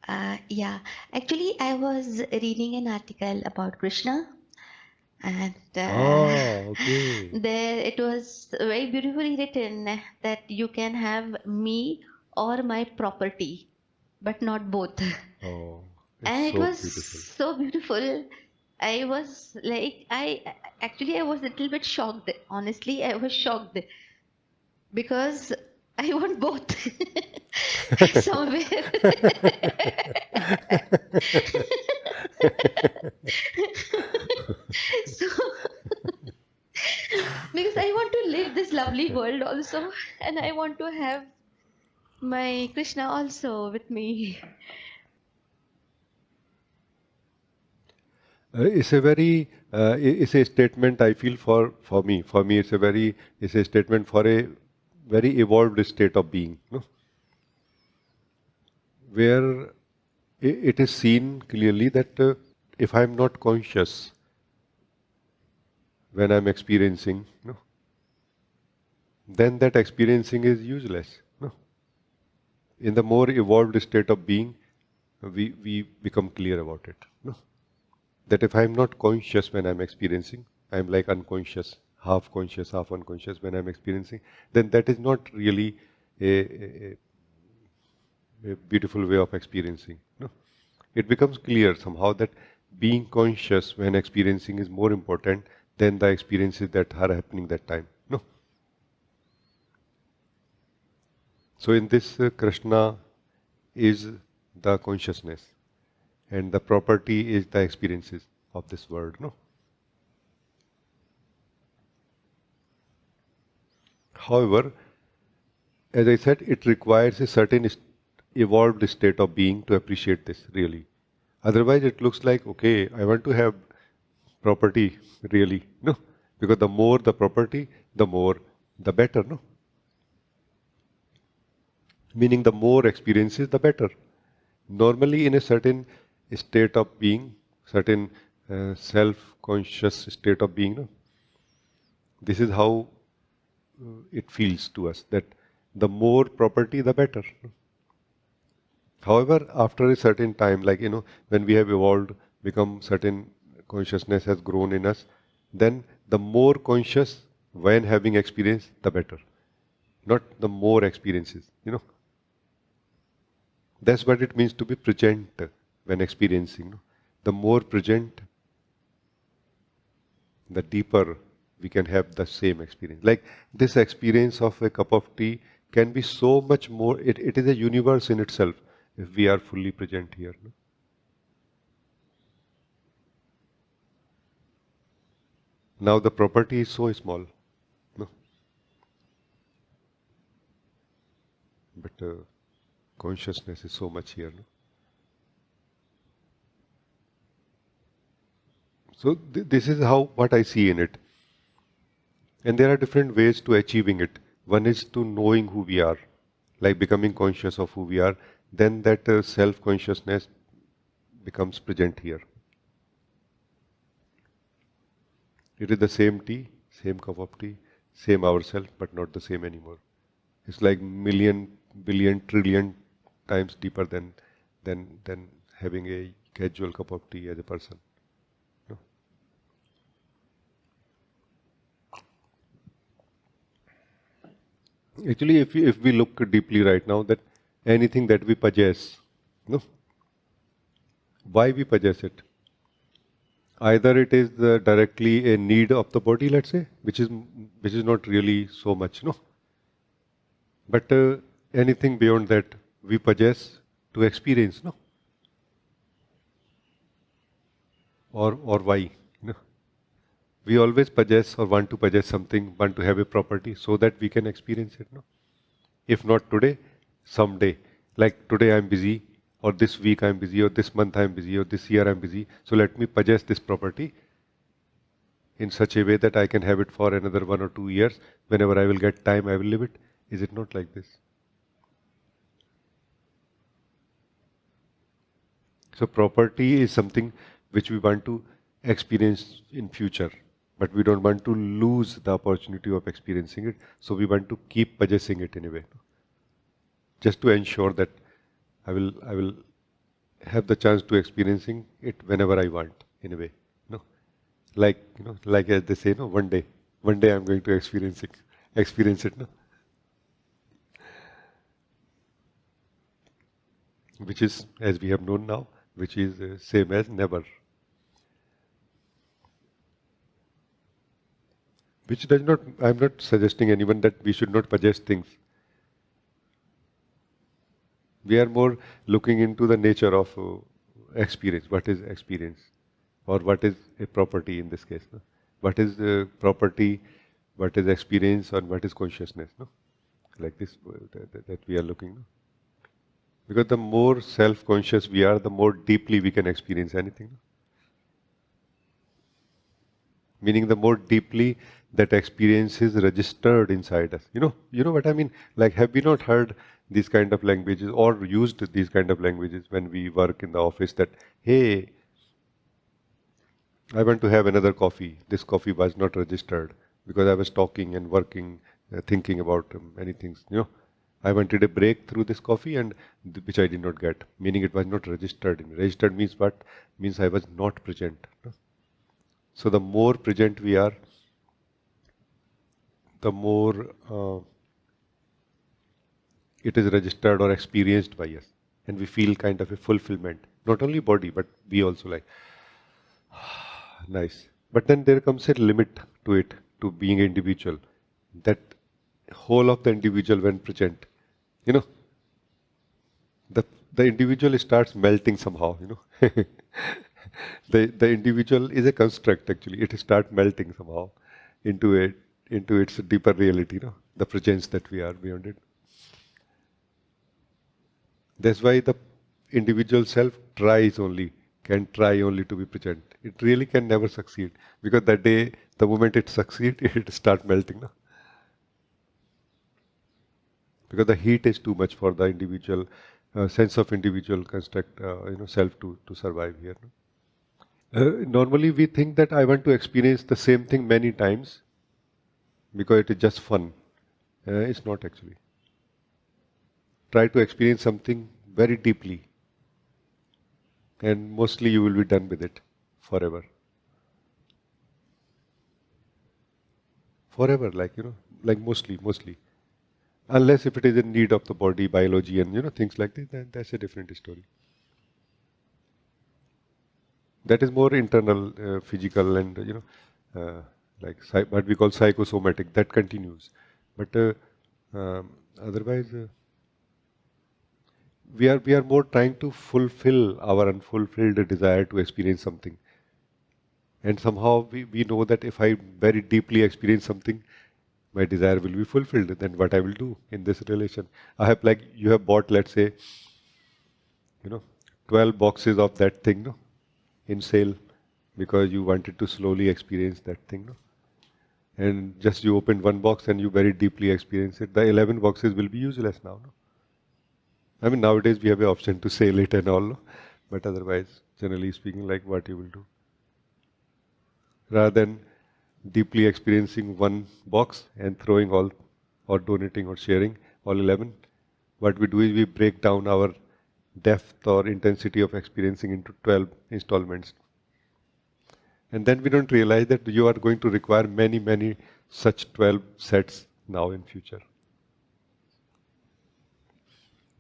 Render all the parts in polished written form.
Yeah, actually, I was reading an article about Krishna, and Okay. there it was very beautifully written that you can have me or my property, but not both. Oh, it's And it so was beautiful. so beautiful. I was like, I was a little bit shocked. Honestly, I was shocked because I want both somewhere. So, because I want to live this lovely world also, and I want to have my Krishna also with me. It's a very, it's a statement I feel for me. For me, it's a statement for a very evolved state of being, no? Where it is seen clearly that if I'm not conscious when I'm experiencing, no, then that experiencing is useless. No? In the more evolved state of being, we become clear about it. No? That if I'm not conscious when I'm experiencing, I'm like unconscious, half unconscious when I'm experiencing, then that is not really a beautiful way of experiencing. No? It becomes clear somehow that being conscious when experiencing is more important than the experiences that are happening that time. No. So in this, Krishna is the consciousness, and the property is the experiences of this world. No. However, as I said, it requires a certain evolved state of being to appreciate this really. Otherwise, it looks like, okay, I want to have property really. No, because the more the property, the more the better. No, meaning the more experiences, the better. Normally, in a certain state of being, certain self-conscious state of being, no, this is how it feels to us that the more property, the better. However, after a certain time, like when we have evolved, become certain consciousness has grown in us, then the more conscious when having experience, the better. Not the more experiences. That's what it means to be present when experiencing. No? The more present, the deeper we can have the same experience. Like this experience of a cup of tea can be so much more. It is a universe in itself if we are fully present here. No? Now the property is so small, no? But consciousness is so much here. No? So this is how what I see in it, and there are different ways to achieving it. One is to knowing who we are, like becoming conscious of who we are. Then that self-consciousness becomes present here. It is the same tea, same cup of tea, same ourselves, but not the same anymore. It's like million, billion, trillion times deeper than having a casual cup of tea as a person. No? Actually, if we look deeply right now, that anything that we possess, no, why we possess it? Either it is directly a need of the body, let's say, which is not really so much, no. But anything beyond that we possess to experience, no, or why, no. We always possess or want to possess something, want to have a property so that we can experience it, no. If not today, someday. Like today I'm busy, or this week I'm busy, or this month I'm busy, or this year I'm busy. So let me possess this property in such a way that I can have it for another 1 or 2 years. Whenever I will get time, I will live it. Is it not like this? So property is something which we want to experience in future, but we don't want to lose the opportunity of experiencing it. So we want to keep possessing it in a way, just to ensure that I will have the chance to experiencing it whenever I want, in a way. No, like like as they say, no, one day I'm going to experience it, no, which is as we have known now, which is same as never. Which does not. I'm not suggesting anyone that we should not possess things. We are more looking into the nature of experience. What is experience? Or what is a property in this case? No? What is the property? What is experience? Or what is consciousness? No? Like this, that we are looking. No? Because the more self-conscious we are, the more deeply we can experience anything. No? Meaning the more deeply that experience is registered inside us. You know what I mean? Like, have we not heard these kind of languages or used these kind of languages when we work in the office that, hey, I want to have another coffee. This coffee was not registered because I was talking and working, thinking about many things. I wanted a break through this coffee and which I did not get, meaning it was not registered. Registered means what? Means I was not present. No? So the more present we are, the more it is registered or experienced by us. And we feel kind of a fulfillment. Not only body, but we also like, nice. But then there comes a limit to it, to being individual. That whole of the individual when present, you know, the the individual starts melting somehow, the individual is a construct actually. It starts melting somehow into its deeper reality, the presence that we are beyond it. That's why the individual self can try only to be present. It really can never succeed because the moment it succeeds, it start melting. No? Because the heat is too much for the individual sense of individual construct, self to survive here. No? Normally, we think that I want to experience the same thing many times because it is just fun. It's not actually. Try to experience something very deeply, and mostly you will be done with it forever. Forever, like mostly. Unless if it is in need of the body, biology, and things like this, then that's a different story. That is more internal, physical, and like what we call psychosomatic. That continues, but otherwise, we are more trying to fulfill our unfulfilled desire to experience something. And somehow we know that if I very deeply experience something, my desire will be fulfilled. Then what I will do in this relation? I have like you have bought, let's say, you know, 12 boxes of that thing, no, in sale because you wanted to slowly experience that thing, no. And just you opened one box and you very deeply experience it. The 11 boxes will be useless now, no. I mean, nowadays we have the option to sell it and all, no? But otherwise, generally speaking, like what you will do. Rather than deeply experiencing one box and throwing all, or donating or sharing all 11, what we do is we break down our depth or intensity of experiencing into 12 installments. And then we don't realize that you are going to require many such 12 sets now in future.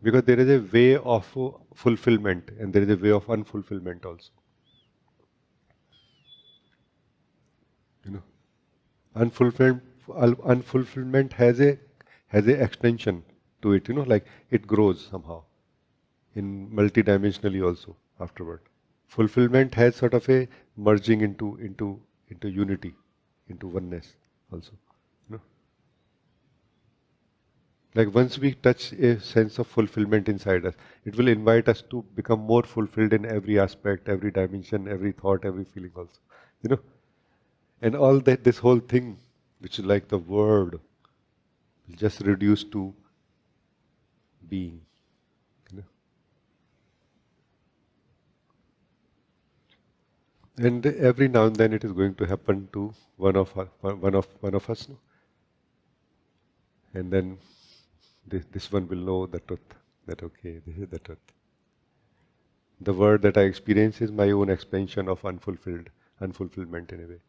Because there is a way of fulfillment and there is a way of unfulfillment also. Unfulfillment, unfulfillment has a extension to it, like it grows somehow in multidimensionally also afterward. Fulfillment has sort of a merging into unity, into oneness also. You know? Like once we touch a sense of fulfillment inside us, it will invite us to become more fulfilled in every aspect, every dimension, every thought, every feeling also. You know? And all that, this whole thing, which is like the word, will just reduce to being. You know? And every now and then it is going to happen to one of us, no? And then this one will know the truth. That okay, this is the truth. The word that I experience is my own expansion of unfulfillment in a way.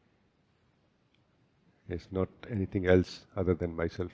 It's not anything else other than myself.